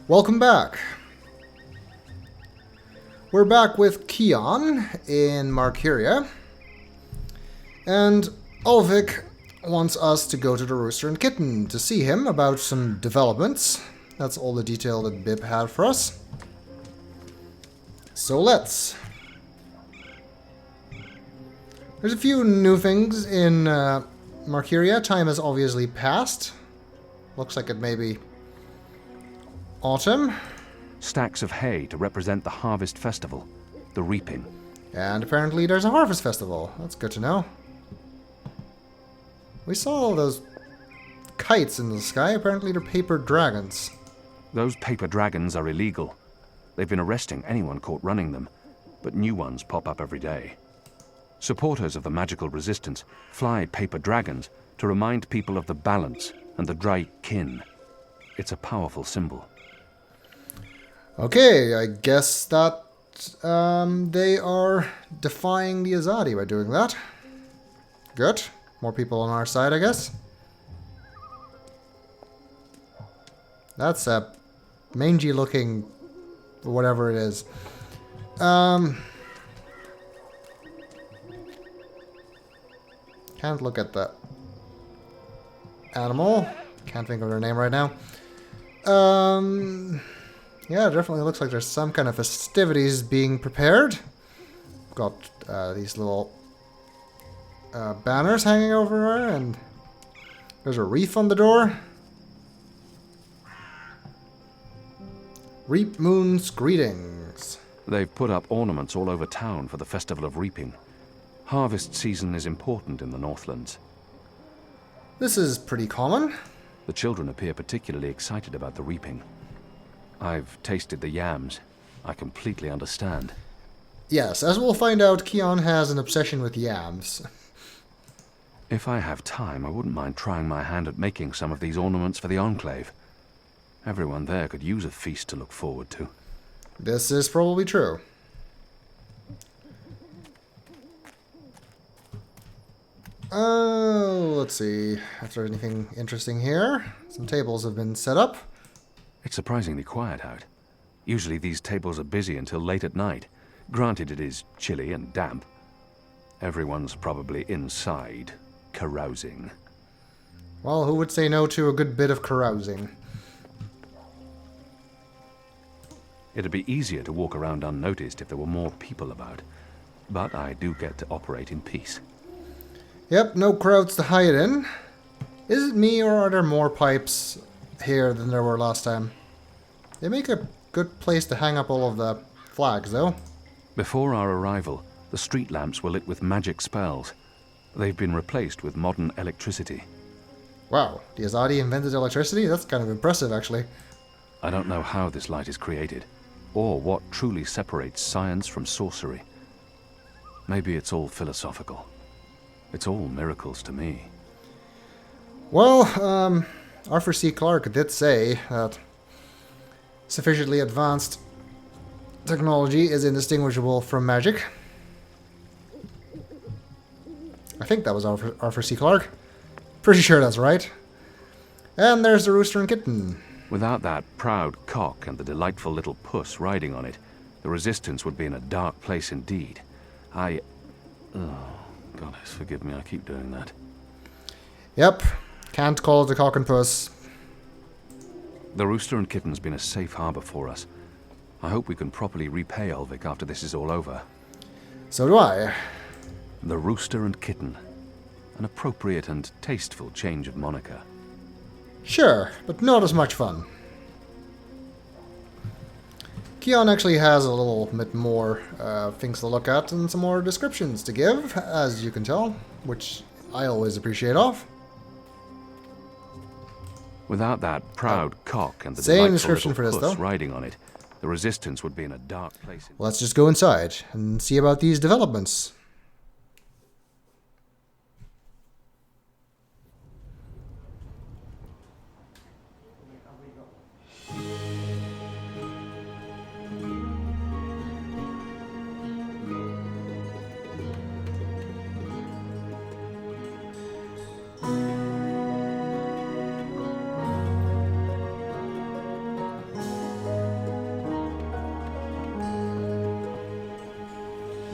Welcome back. We're back with Kian in Mariya, and Ulvik wants us to go to the Rooster and Kitten to see him about some developments. That's all the detail that Bib had for us. So let's. There's a few new things in Mariya. Time has obviously passed. Looks like it may be autumn. Stacks of hay to represent the harvest festival, the reaping. And apparently there's a harvest festival. That's good to know. We saw all those kites in the sky. Apparently they're paper dragons. Those paper dragons are illegal. They've been arresting anyone caught running them, but new ones pop up every day. Supporters of the magical resistance fly paper dragons to remind people of the balance and the dry kin. It's a powerful symbol. Okay, I guess that they are defying the Azadi by doing that. Good. More people on our side, I guess. That's a mangy looking whatever it is. Can't look at the animal. Can't think of their name right now. Yeah, it definitely looks like there's some kind of festivities being prepared. Got these little banners hanging over her, and there's a wreath on the door. Reap Moon's greetings. They've put up ornaments all over town for the Festival of Reaping. Harvest season is important in the Northlands. This is pretty common. The children appear particularly excited about the reaping. I've tasted the yams. I completely understand. Yes, as we'll find out, Kian has an obsession with yams. If I have time, I wouldn't mind trying my hand at making some of these ornaments for the Enclave. Everyone there could use a feast to look forward to. This is probably true. Let's see if there's anything interesting here. Some tables have been set up. It's surprisingly quiet out. Usually these tables are busy until late at night. Granted, it is chilly and damp. Everyone's probably inside, carousing. Well, who would say no to a good bit of carousing? It'd be easier to walk around unnoticed if there were more people about. But I do get to operate in peace. Yep, no crowds to hide in. Is it me, or are there more pipes here than there were last time? They make a good place to hang up all of the flags, though. Before our arrival, the street lamps were lit with magic spells. They've been replaced with modern electricity. Wow, the Azadi invented electricity? That's kind of impressive, actually. I don't know how this light is created, or what truly separates science from sorcery. Maybe it's all philosophical. It's all miracles to me. Well, Arthur C. Clarke did say that sufficiently advanced technology is indistinguishable from magic. I think that was Arthur C. Clarke. Pretty sure that's right. And there's the Rooster and Kitten. Without that proud cock and the delightful little puss riding on it, the Resistance would be in a dark place indeed. Oh, goddess, forgive me, I keep doing that. Yep, can't call it a cock and puss. The Rooster and Kitten's been a safe harbor for us. I hope we can properly repay Ulvik after this is all over. So do I. The Rooster and Kitten. An appropriate and tasteful change of moniker. Sure, but not as much fun. Kian actually has a little bit more things to look at and some more descriptions to give, as you can tell, which I always appreciate off. Without that proud cock and the same delightful description little for this, puss though. riding on it, the Resistance would be in a dark place. Let's just go inside and see about these developments.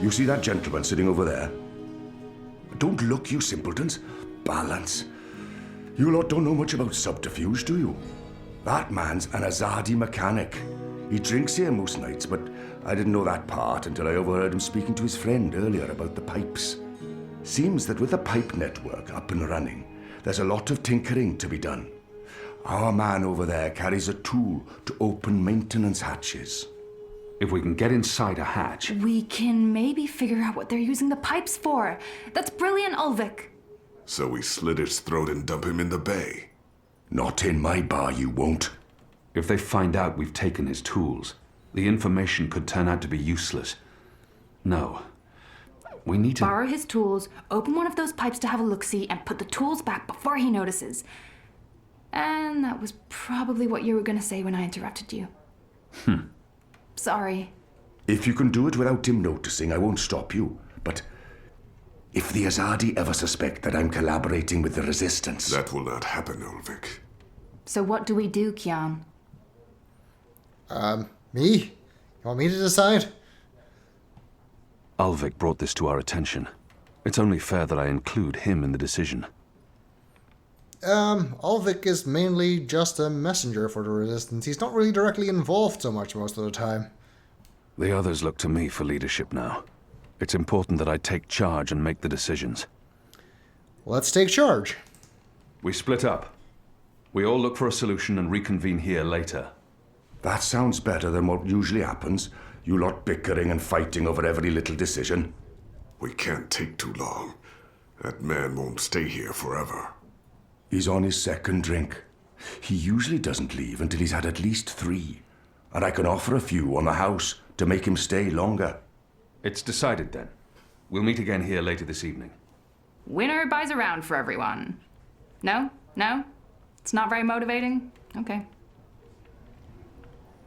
You see that gentleman sitting over there? Don't look, you simpletons. Balance. You lot don't know much about subterfuge, do you? That man's an Azadi mechanic. He drinks here most nights, but I didn't know that part until I overheard him speaking to his friend earlier about the pipes. Seems that with the pipe network up and running, there's a lot of tinkering to be done. Our man over there carries a tool to open maintenance hatches. If we can get inside a hatch... We can maybe figure out what they're using the pipes for. That's brilliant, Ulvik. So we slit his throat and dump him in the bay. Not in my bar, you won't. If they find out we've taken his tools, the information could turn out to be useless. No. We need to... Borrow his tools, open one of those pipes to have a look-see, and put the tools back before he notices. And that was probably what you were going to say when I interrupted you. Sorry. If you can do it without him noticing, I won't stop you. But if the Azadi ever suspect that I'm collaborating with the Resistance... That will not happen, Ulvik. So what do we do, Kian? Me? You want me to decide? Ulvik brought this to our attention. It's only fair that I include him in the decision. Ulvik is mainly just a messenger for the Resistance. He's not really directly involved so much most of the time. The others look to me for leadership now. It's important that I take charge and make the decisions. Let's take charge. We split up. We all look for a solution and reconvene here later. That sounds better than what usually happens. You lot bickering and fighting over every little decision. We can't take too long. That man won't stay here forever. He's on his second drink. He usually doesn't leave until he's had at least 3. And I can offer a few on the house to make him stay longer. It's decided then. We'll meet again here later this evening. Winner buys around for everyone. No? No? It's not very motivating? Okay.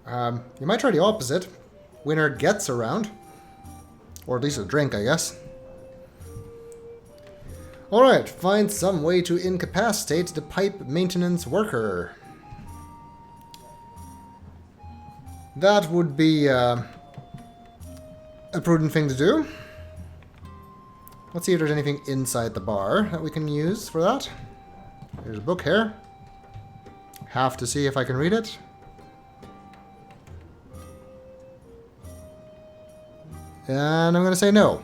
You might try the opposite. Winner gets around. Or at least a drink, I guess. Alright, find some way to incapacitate the pipe maintenance worker. That would be a prudent thing to do. Let's see if there's anything inside the bar that we can use for that. There's a book here. Have to see if I can read it. And I'm going to say no.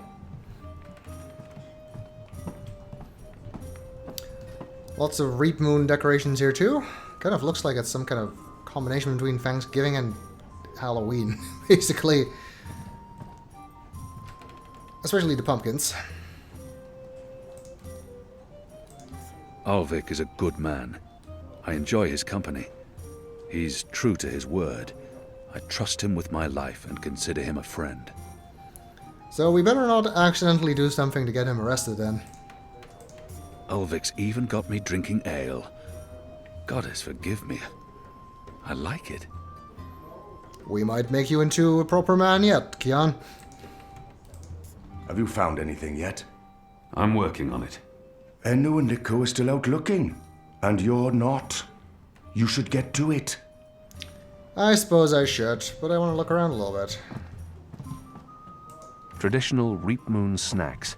Lots of Reap Moon decorations here too. Kind of looks like it's some kind of combination between Thanksgiving and Halloween, basically. Especially the pumpkins. Ulvik is a good man. I enjoy his company. He's true to his word. I trust him with my life and consider him a friend. So we better not accidentally do something to get him arrested then. Ulvik's even got me drinking ale. Goddess forgive me. I like it. We might make you into a proper man yet, Kian. Have you found anything yet? I'm working on it. Enno and Nico are still out looking. And you're not. You should get to it. I suppose I should, but I want to look around a little bit. Traditional Reap Moon snacks.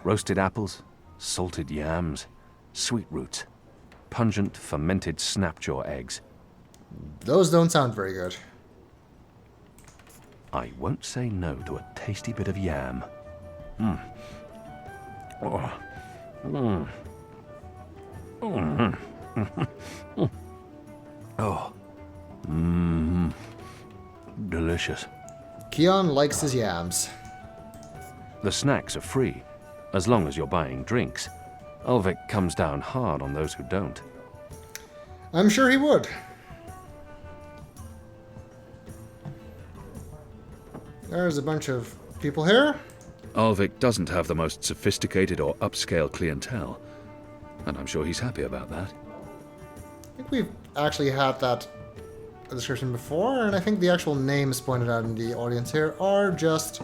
Roasted apples, salted yams, sweet roots, pungent fermented snapjaw eggs. Those don't sound very good. I won't say no to a tasty bit of yam. Oh. Oh. Delicious. Kian likes his yams. The snacks are free, as long as you're buying drinks. Ulvik comes down hard on those who don't. I'm sure he would. There's a bunch of people here. Ulvik doesn't have the most sophisticated or upscale clientele, and I'm sure he's happy about that. I think we've actually had that description before, and I think the actual names pointed out in the audience here are just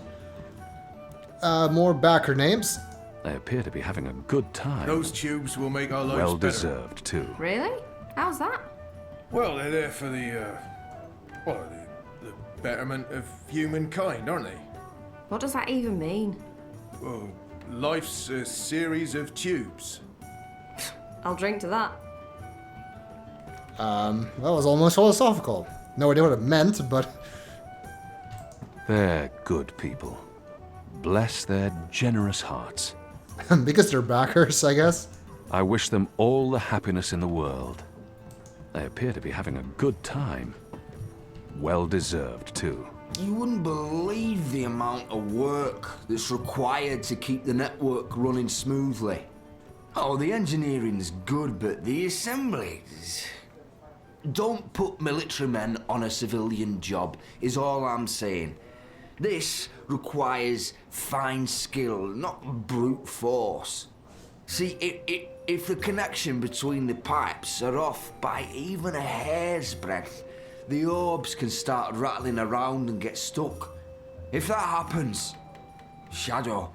more backer names. They appear to be having a good time. Those tubes will make our lives Well better. deserved, too. Really? How's that? Well, they're there for the betterment of humankind, aren't they? What does that even mean? Well, life's a series of tubes. I'll drink to that. That was almost philosophical. No idea what it meant, but... They're good people. Bless their generous hearts. because they're backers, I guess. I wish them all the happiness in the world. They appear to be having a good time. Well deserved, too. You wouldn't believe the amount of work that's required to keep the network running smoothly. Oh, the engineering's good, but the assembly... Don't put military men on a civilian job, is all I'm saying. This requires fine skill, not brute force. See, if the connection between the pipes are off by even a hair's breadth, the orbs can start rattling around and get stuck. If that happens, Shadow,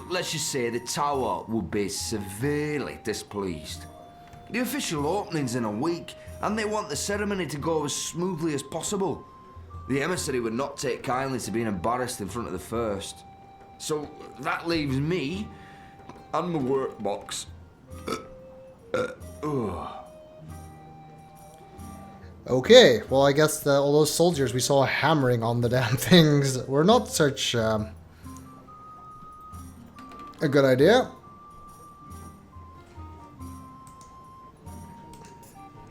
let's just say the tower would be severely displeased. The official opening's in a week, and they want the ceremony to go as smoothly as possible. The emissary would not take kindly to being embarrassed in front of the first. So that leaves me and my workbox. Okay, well I guess all those soldiers we saw hammering on the damn things were not such a good idea.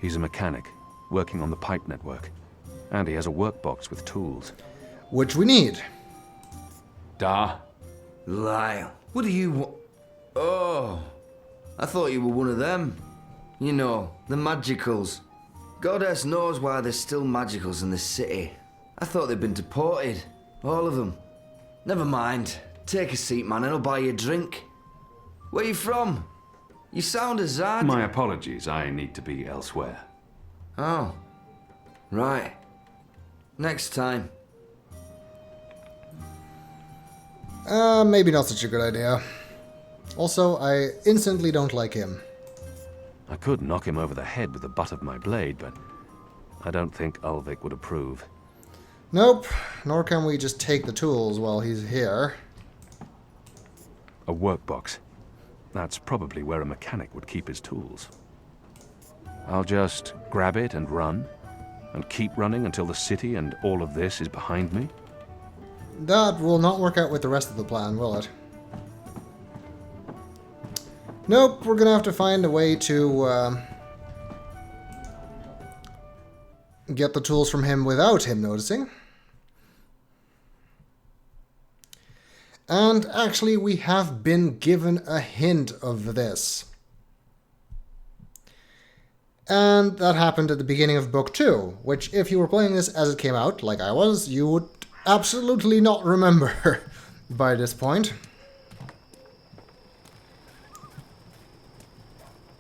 He's a mechanic, working on the pipe network. And he has a workbox with tools. Which we need. Da. Lyle, what do you want? Oh, I thought you were one of them. You know, the magicals. Goddess knows why there's still magicals in the city. I thought they'd been deported. All of them. Never mind. Take a seat, man, and I'll buy you a drink. Where you from? You sound Azad. My apologies, I need to be elsewhere. Oh, right. Next time. Maybe not such a good idea. Also, I instantly don't like him. I could knock him over the head with the butt of my blade, but I don't think Ulvik would approve. Nope, nor can we just take the tools while he's here. A workbox. That's probably where a mechanic would keep his tools. I'll just grab it and run, and keep running until the city and all of this is behind me. That will not work out with the rest of the plan, will it? Nope, we're gonna have to find a way to get the tools from him without him noticing. And actually, we have been given a hint of this. And that happened at the beginning of Book 2, which if you were playing this as it came out, like I was, you would absolutely not remember by this point.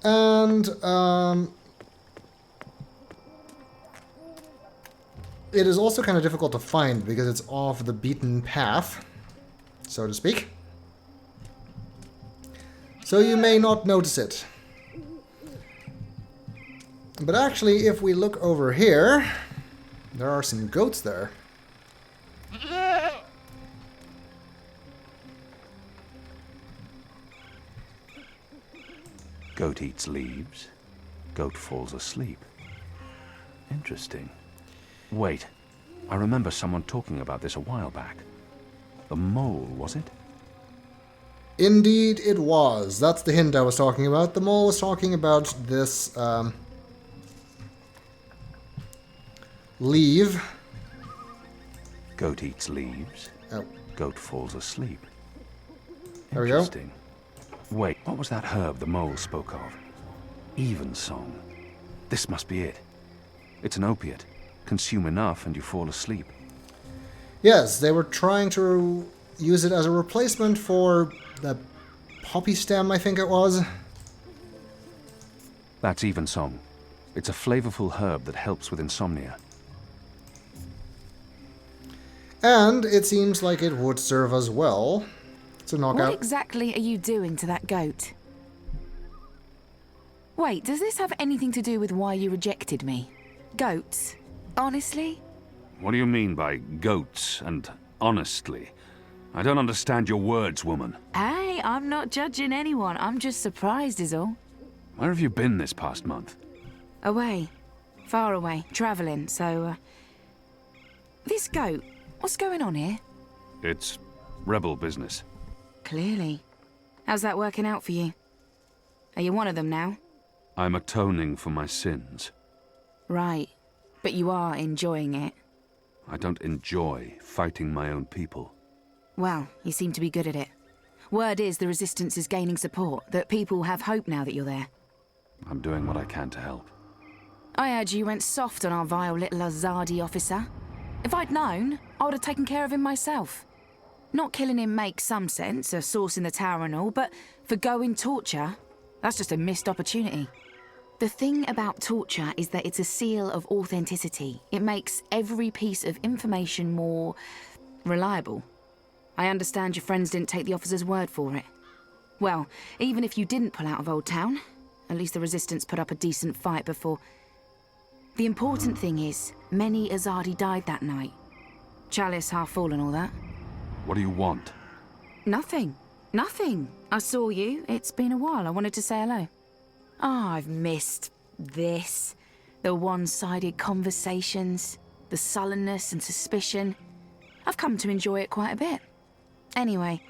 And, it is also kind of difficult to find because it's off the beaten path, so to speak. So you may not notice it. But actually, if we look over here, there are some goats there. Goat eats leaves. Goat falls asleep. Interesting. Wait, I remember someone talking about this a while back. The mole, was it? Indeed it was. That's the hint I was talking about. The mole was talking about this, leave. Goat eats leaves. Oh. Goat falls asleep. There we go. Interesting. Wait, what was that herb the mole spoke of? Evensong. This must be it. It's an opiate. Consume enough and you fall asleep. Yes, they were trying to use it as a replacement for the poppy stem, I think it was. That's Evensong. It's a flavorful herb that helps with insomnia. And it seems like it would serve us well to knock out... What exactly are you doing to that goat? Wait, does this have anything to do with why you rejected me? Goats? Honestly? What do you mean by goats and honestly? I don't understand your words, woman. Hey, I'm not judging anyone. I'm just surprised is all. Where have you been this past month? Away. Far away. Travelling, so, This goat, what's going on here? It's rebel business. Clearly. How's that working out for you? Are you one of them now? I'm atoning for my sins. Right. But you are enjoying it. I don't enjoy fighting my own people. Well, you seem to be good at it. Word is the Resistance is gaining support, that people have hope now that you're there. I'm doing what I can to help. I heard you went soft on our vile little Azadi officer. If I'd known, I would have taken care of him myself. Not killing him makes some sense, a source in the tower and all, but for going torture, that's just a missed opportunity. The thing about torture is that it's a seal of authenticity. It makes every piece of information more reliable. I understand your friends didn't take the officer's word for it. Well, even if you didn't pull out of Old Town, at least the Resistance put up a decent fight before. The important thing is, many Azadi died that night. Chalice half full and all that. What do you want? Nothing. Nothing. I saw you. It's been a while. I wanted to say hello. Oh, I've missed this. The one-sided conversations, the sullenness and suspicion. I've come to enjoy it quite a bit. Anyway,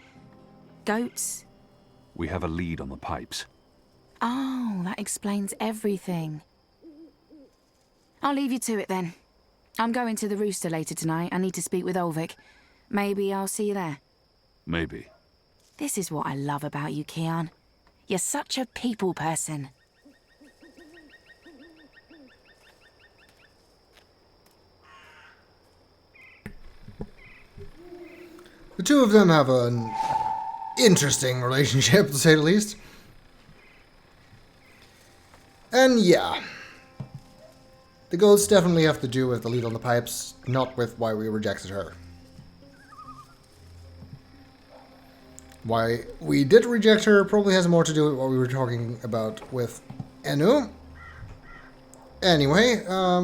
goats? We have a lead on the pipes. Oh, that explains everything. I'll leave you to it then. I'm going to the Rooster later tonight. I need to speak with Ulvik. Maybe I'll see you there. Maybe. This is what I love about you, Kian. You're such a people person. The two of them have an interesting relationship, to say the least. And yeah, the goats definitely have to do with the lead on the pipes, not with why we rejected her. Why we did reject her probably has more to do with what we were talking about with Enu. Anyway,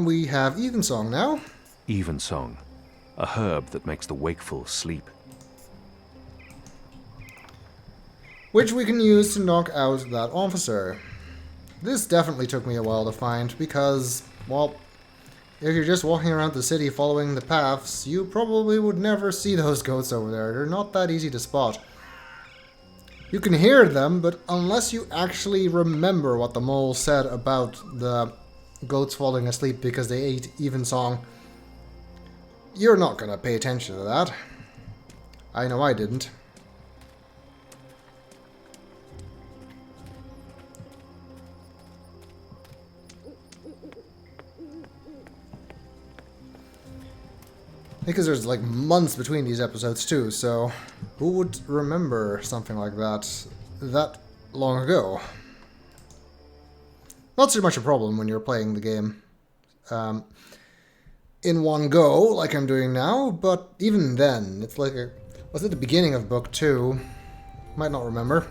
we have Evensong now. Evensong. A herb that makes the wakeful sleep. Which we can use to knock out that officer. This definitely took me a while to find because, well, if you're just walking around the city following the paths, you probably would never see those goats over there. They're not that easy to spot. You can hear them, but unless you actually remember what the mole said about the goats falling asleep because they ate Evensong, you're not gonna pay attention to that. I know I didn't. Because there's like months between these episodes too, so who would remember something like that long ago? Not so much a problem when you're playing the game in one go, like I'm doing now, but even then, it's like was it the beginning of book 2? Might not remember.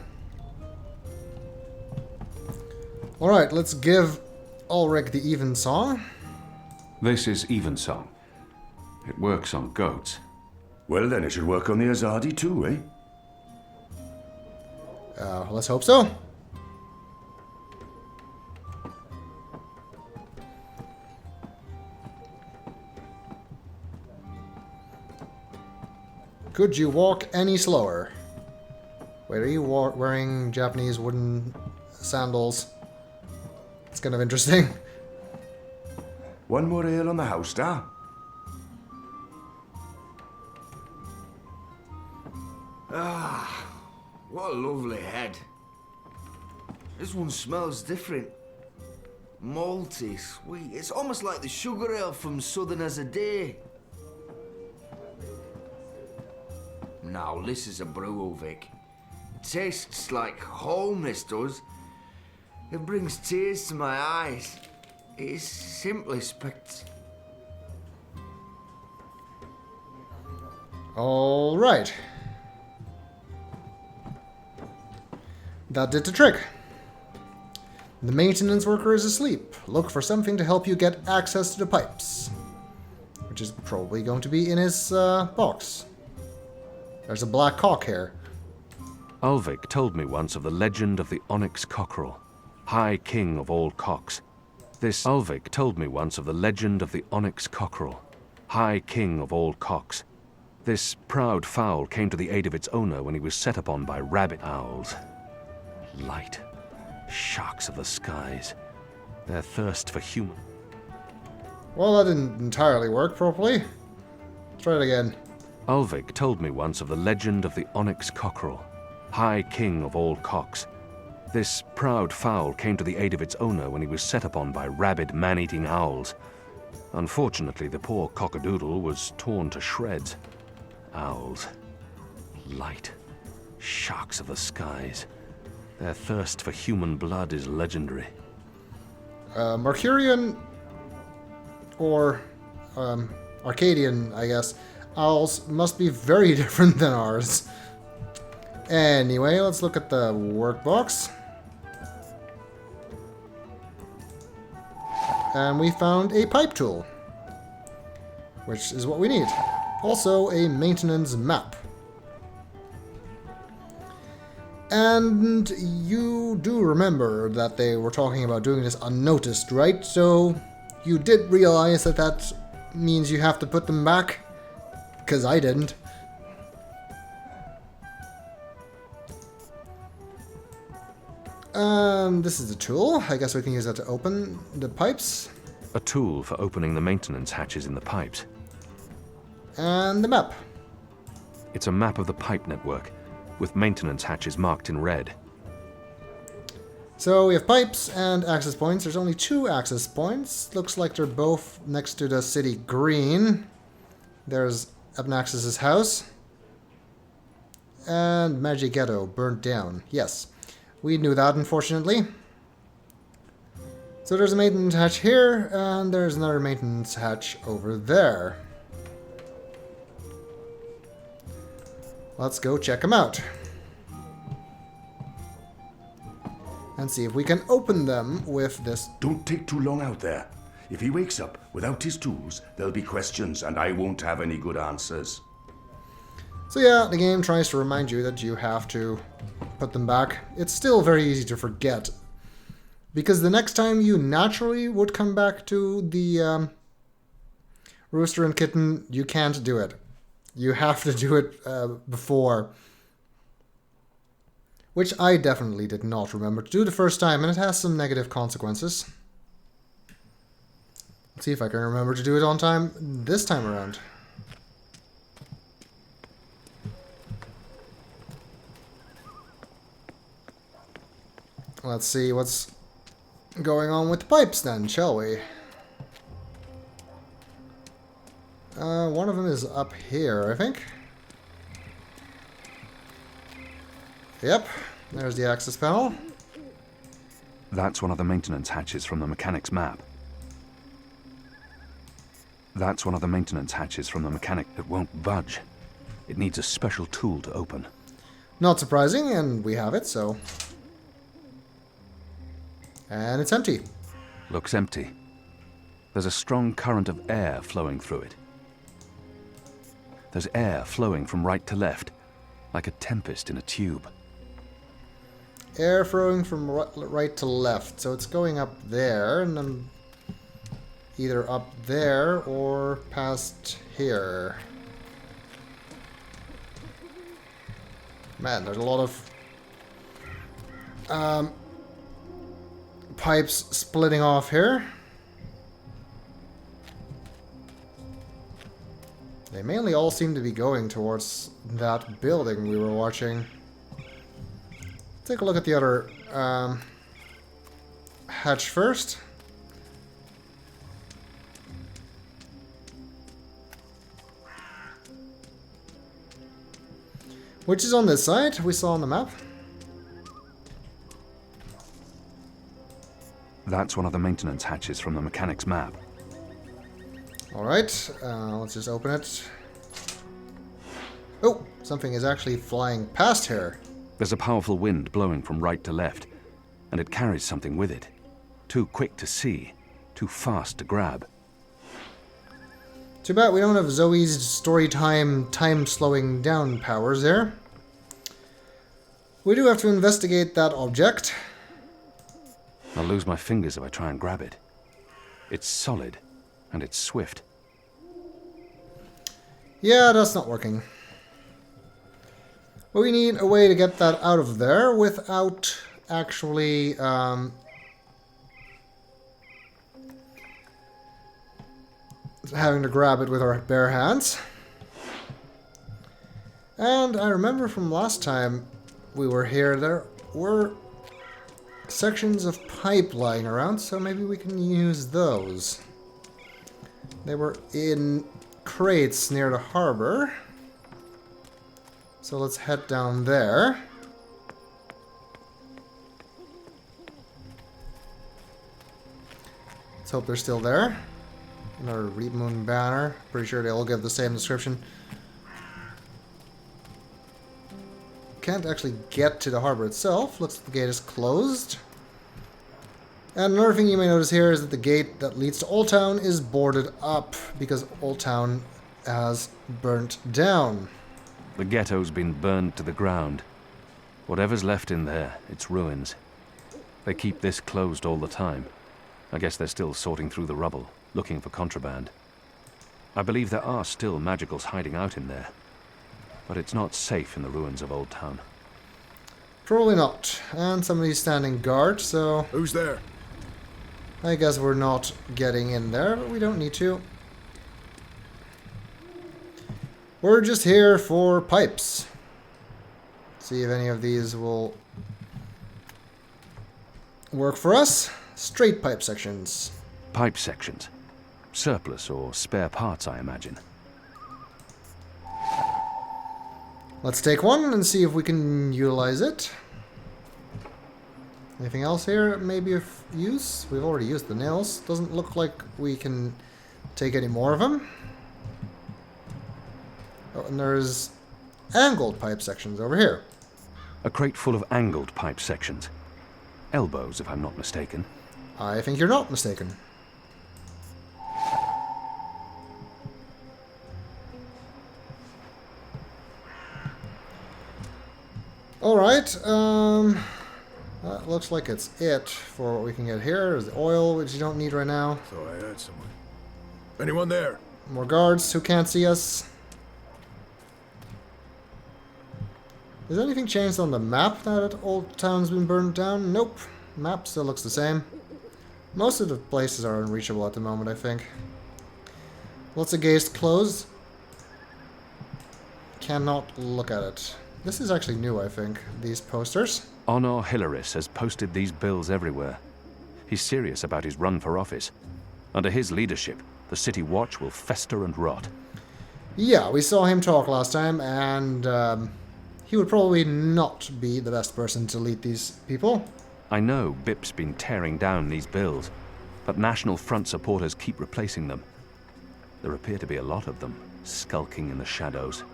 Alright, let's give Ulrich the Evensong. This is Evensong. It works on goats. Well, then it should work on the Azadi too, eh? Let's hope so. Could you walk any slower? Wait, are you wearing Japanese wooden sandals? It's kind of interesting. One more ale on the house, star. Ah, what a lovely head. This one smells different. Malty, sweet. It's almost like the sugar ale from Southern as a Day. Now, this is a brew, Ulvik. Tastes like home, this does. It brings tears to my eyes. It is simply All right. That did the trick. The maintenance worker is asleep. Look for something to help you get access to the pipes. Which is probably going to be in his box. There's a black cock here. Ulvik told me once of the legend of the onyx cockerel, high king of all cocks. Ulvik told me once of the legend of the onyx cockerel, high king of all cocks. This proud fowl came to the aid of its owner when he was set upon by rabbit owls. Light, sharks of the skies, their thirst for human. Well, that didn't entirely work properly. Try it again. Ulvik told me once of the legend of the onyx cockerel, high king of all cocks. This proud fowl came to the aid of its owner when he was set upon by rabid man-eating owls. Unfortunately, the poor cockadoodle was torn to shreds. Owls, light, sharks of the skies. Their thirst for human blood is legendary. Mercurian, or Arcadian, I guess, owls must be very different than ours. Anyway, let's look at the workbox. And we found a pipe tool, which is what we need. Also, a maintenance map. And you do remember that they were talking about doing this unnoticed, right? So you did realize that that means you have to put them back? Because I didn't. This is the tool. I guess we can use that to open the pipes. A tool for opening the maintenance hatches in the pipes. And the map. It's a map of the pipe network, with maintenance hatches marked in red. So we have pipes and access points. There's only 2 access points. Looks like they're both next to the city green. There's Abnaxis' house. And Magic Ghetto burnt down. Yes, we knew that, unfortunately. So there's a maintenance hatch here, and there's another maintenance hatch over there. Let's go check them out. And see if we can open them with this. Don't take too long out there. If he wakes up without his tools, there'll be questions and I won't have any good answers. So yeah, the game tries to remind you that you have to put them back. It's still very easy to forget, because the next time you naturally would come back to the Rooster and Kitten, you can't do it. You have to do it before. Which I definitely did not remember to do the first time, and it has some negative consequences. Let's see if I can remember to do it on time this time around. Let's see what's going on with the pipes then, shall we? One of them is up here, I think. Yep, there's the access panel. That's one of the maintenance hatches from the mechanic's map. That's one of the maintenance hatches from the mechanic that won't budge. It needs a special tool to open. Not surprising, and we have it, so... And it's empty. Looks empty. There's a strong current of air flowing through it. There's air flowing from right to left, like a tempest in a tube. Air flowing from right to left, so it's going up there, and then either up there or past here. Man, there's a lot of pipes splitting off here. They mainly all seem to be going towards that building we were watching. Take a look at the other hatch first. Which is on this side, we saw on the map. That's one of the maintenance hatches from the mechanic's map. Alright, let's just open it. Oh, something is actually flying past here. There's a powerful wind blowing from right to left, and it carries something with it. Too quick to see, too fast to grab. Too bad we don't have Zoe's story time slowing down powers there. We do have to investigate that object. I'll lose my fingers if I try and grab it. It's solid, and it's swift. Yeah, that's not working. But we need a way to get that out of there without actually having to grab it with our bare hands. And I remember from last time we were here, there were sections of pipe lying around, so maybe we can use those. They were in crates near the harbor. So let's head down there. Let's hope they're still there. Another Reap Moon banner. Pretty sure they all give the same description. Can't actually get to the harbor itself. Looks like the gate is closed. And another thing you may notice here is that the gate that leads to Old Town is boarded up because Old Town has burnt down. The ghetto's been burned to the ground. Whatever's left in there, it's ruins. They keep this closed all the time. I guess they're still sorting through the rubble, looking for contraband. I believe there are still magicals hiding out in there. But it's not safe in the ruins of Old Town. Probably not. And somebody's standing guard, so Who's there? I guess we're not getting in there, but we don't need to. We're just here for pipes. See if any of these will work for us. Straight pipe sections. Pipe sections. Surplus or spare parts, I imagine. Let's take one and see if we can utilize it. Anything else here maybe of use? We've already used the nails. Doesn't look like we can take any more of them. Oh, and there's angled pipe sections over here. A crate full of angled pipe sections. Elbows, if I'm not mistaken. I think you're not mistaken. Alright, that looks like it's it for what we can get here. There's the oil, which you don't need right now. So I had someone. Anyone there? More guards who can't see us. Has anything changed on the map now that Old Town's been burned down? Nope. Map still looks the same. Most of the places are unreachable at the moment, I think. Lots of gates closed. Cannot look at it. This is actually new, I think, these posters. Honor Hilaris has posted these bills everywhere. He's serious about his run for office. Under his leadership, the City Watch will fester and rot. Yeah, we saw him talk last time, and he would probably not be the best person to lead these people. I know BIP's been tearing down these bills, but National Front supporters keep replacing them. There appear to be a lot of them, skulking in the shadows.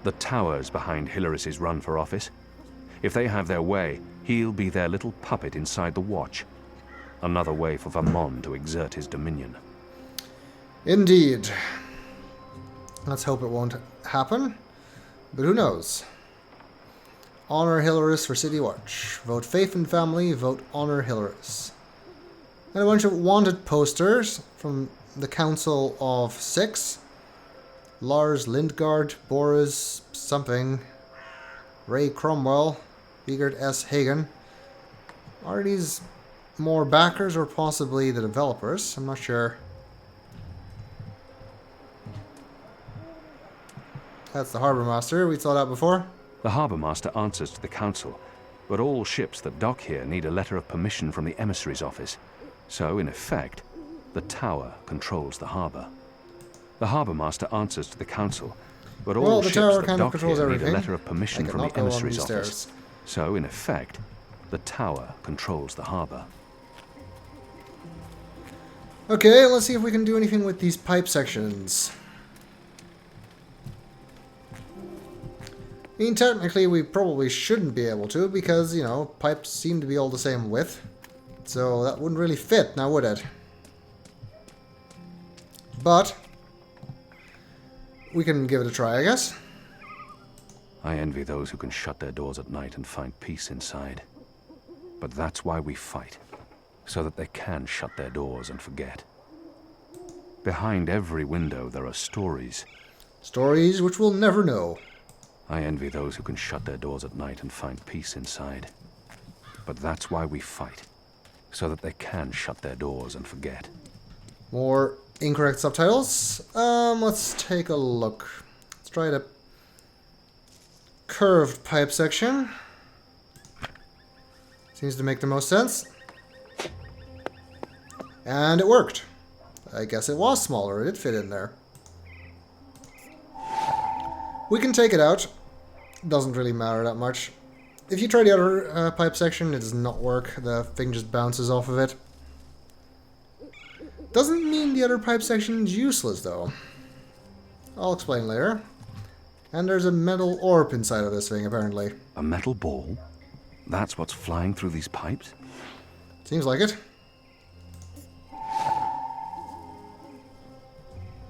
The towers behind Hilaris's run for office. If they have their way, he'll be their little puppet inside the Watch. Another way for Vermont to exert his dominion. Indeed. Let's hope it won't happen, but who knows? Honor Hilaris for City Watch. Vote Faith and Family, vote Honor Hilaris. And a bunch of wanted posters from the Council of Six. Lars Lindgaard, Boris something, Ray Cromwell, Vigard S. Hagen. Are these more backers or possibly the developers? I'm not sure. That's the Harbor Master. We saw that before. The Harbor Master answers to the Council, but all ships that dock here need a letter of permission from the emissary's office. So, in effect, the Tower controls the harbor. The Harbor Master answers to the Council, but all the ships tower that kind of dock controls here need everything. a letter of permission I from the cannot go on emissary's these office. stairs. So, in effect, the Tower controls the harbor. Okay, let's see if we can do anything with these pipe sections. I mean, technically, we probably shouldn't be able to, because, you know, pipes seem to be all the same width. So that wouldn't really fit, now would it? But we can give it a try, I guess. I envy those who can shut their doors at night and find peace inside. But that's why we fight, so that they can shut their doors and forget. Behind every window there are stories. Stories which we'll never know. I envy those who can shut their doors at night and find peace inside. But that's why we fight, so that they can shut their doors and forget. More incorrect subtitles. Let's take a look. Let's try the curved pipe section. Seems to make the most sense. And it worked. I guess it was smaller. It did fit in there. We can take it out. Doesn't really matter that much. If you try the other pipe section, it does not work. The thing just bounces off of it. Doesn't mean the other pipe section is useless, though. I'll explain later. And there's a metal orb inside of this thing, apparently. A metal ball? That's what's flying through these pipes? Seems like it.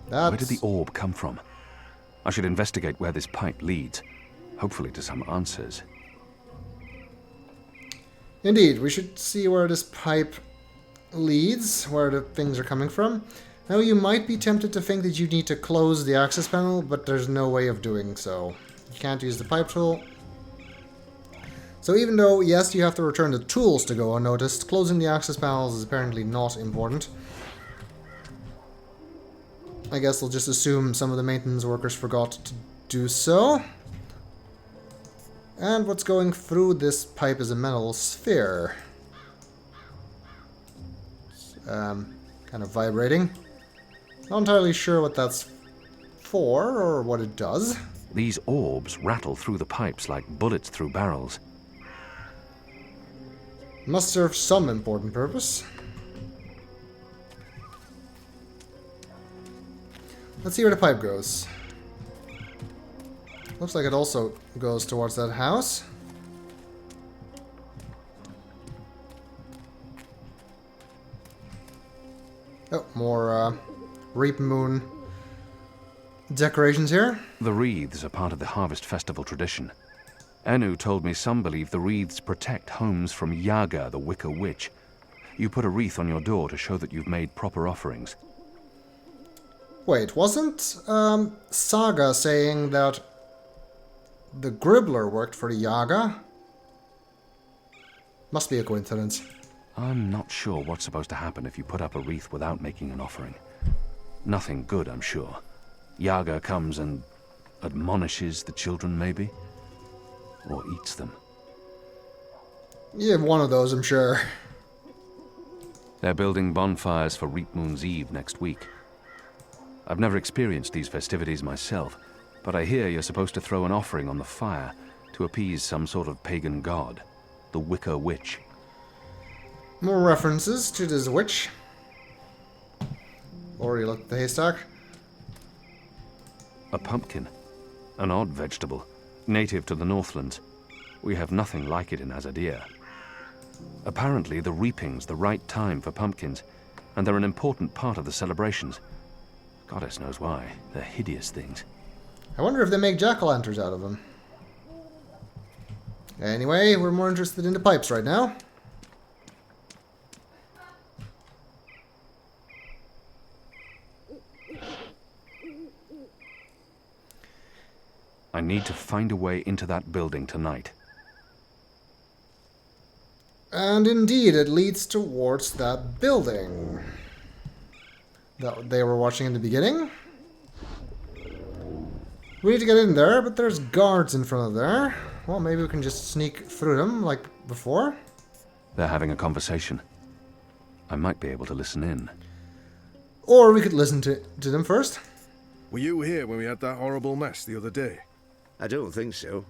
Where did the orb come from? I should investigate where this pipe leads. Hopefully to some answers. Indeed, we should see where this pipe leads, where the things are coming from. Now, you might be tempted to think that you need to close the access panel, but there's no way of doing so. You can't use the pipe tool. So even though, yes, you have to return the tools to go unnoticed, closing the access panels is apparently not important. I guess we'll just assume some of the maintenance workers forgot to do so. And what's going through this pipe is a metal sphere. Kind of vibrating. Not entirely sure what that's for or what it does. These orbs rattle through the pipes like bullets through barrels. Must serve some important purpose. Let's see where the pipe goes. Looks like it also goes towards that house. Oh, more Reap Moon decorations here. The wreaths are part of the Harvest Festival tradition. Enu told me some believe the wreaths protect homes from Yaga, the Wicker Witch. You put a wreath on your door to show that you've made proper offerings. Wait, wasn't Saga saying that the Gribbler worked for the Yaga? Must be a coincidence. I'm not sure what's supposed to happen if you put up a wreath without making an offering. Nothing good, I'm sure. Yaga comes and admonishes the children, maybe? Or eats them. Yeah, one of those, I'm sure. They're building bonfires for Reap Moon's Eve next week. I've never experienced these festivities myself, but I hear you're supposed to throw an offering on the fire to appease some sort of pagan god, the Wicker Witch. More references to this witch. Already looked at the haystack. A pumpkin. An odd vegetable, native to the Northlands. We have nothing like it in Azadir. Apparently, the reaping's the right time for pumpkins, and they're an important part of the celebrations. Goddess knows why. They're hideous things. I wonder if they make jack-o'-lanterns out of them. Anyway, we're more interested in the pipes right now. I need to find a way into that building tonight. And indeed, it leads towards that building that they were watching in the beginning. We need to get in there, but there's guards in front of there. Well, maybe we can just sneak through them like before. They're having a conversation. I might be able to listen in. Or we could listen to them first. Were you here when we had that horrible mess the other day? I don't think so.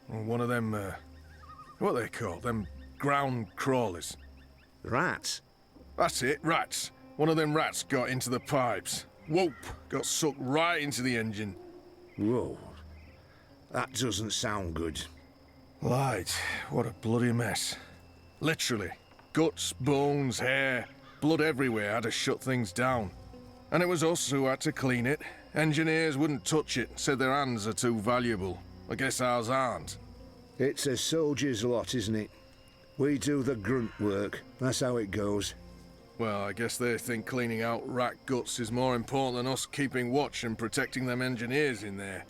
Or one of them, what are they called? Them ground crawlers. Rats? That's it, rats. One of them rats got into the pipes. Whoop! Got sucked right into the engine. Whoa. That doesn't sound good. Light, what a bloody mess. Literally. Guts, bones, hair, blood everywhere had to shut things down. And it was us who had to clean it. Engineers wouldn't touch it, said their hands are too valuable. I guess ours aren't. It's a soldier's lot, isn't it? We do the grunt work. That's how it goes. Well, I guess they think cleaning out rat guts is more important than us keeping watch and protecting them engineers in there.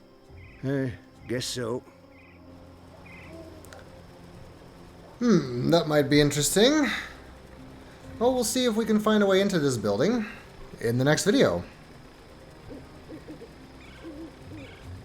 Guess so. That might be interesting. Well, we'll see if we can find a way into this building in the next video.